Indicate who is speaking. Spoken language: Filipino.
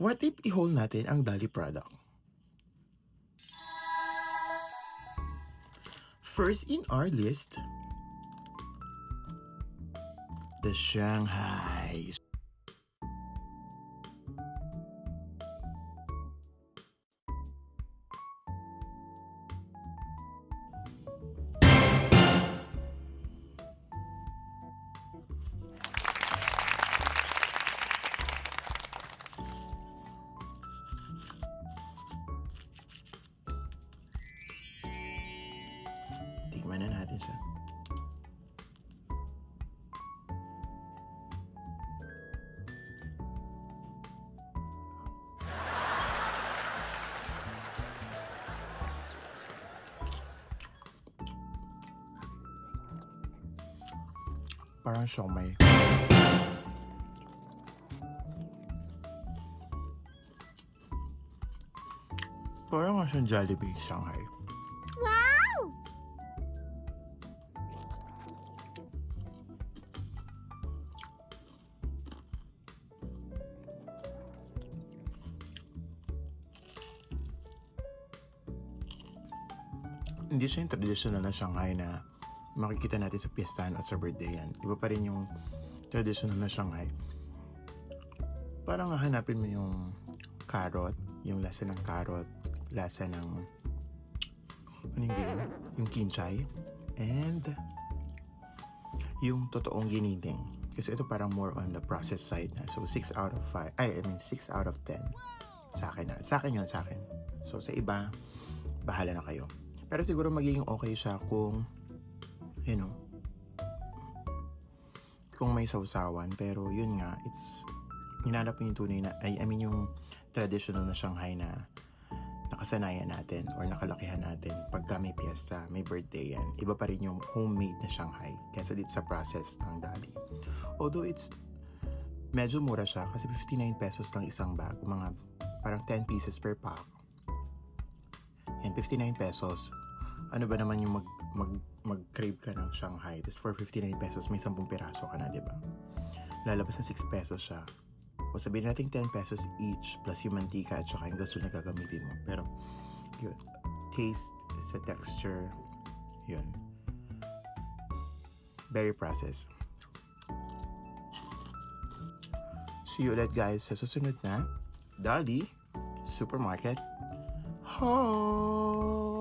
Speaker 1: What if i-haul natin ang Dali product? First in our list, the Shanghai. Tikman na natin siya. Parang siomai. Parang nga siyang Jollibee Shanghai.
Speaker 2: Wow!
Speaker 1: Hindi siya yung traditional na Shanghai na makikita natin sa piestahan at sa birthday yan. Iba pa rin yung traditional na Shanghai. Parang hahanapin mo yung carrot, yung lasa ng carrot, lasa ng ano yung yung kinchay, and yung totoong giniling. Kasi ito parang more on the process side na. So 6 out of 5, 6 out of 10 sa akin na. Sa akin yun, sa akin. So sa iba, bahala na kayo. Pero siguro magiging okay siya kung kung may sausawan. Pero yun nga, hinanap mo yung tunay na, yung traditional na Shanghai na nakasanayan natin or nakalakihan natin pagka may piyesta, may birthday yan. Iba pa rin yung homemade na Shanghai kaysa dito sa process ng Dali. Although medyo mura siya kasi 59 pesos lang isang bag. Mga parang 10 pieces per pack. And 59 pesos. Ano ba naman yung mag-crave ka ng Shanghai, tapos for 59 pesos may 10 piraso ka na, di ba? Lalabas na 6 pesos siya. O sabihin natin 10 pesos each plus yung mantika at saka yung gasol na gagamitin mo. Pero yun, taste, sa texture, yun. Very processed. See you ulit guys sa susunod na Dali Supermarket Haul!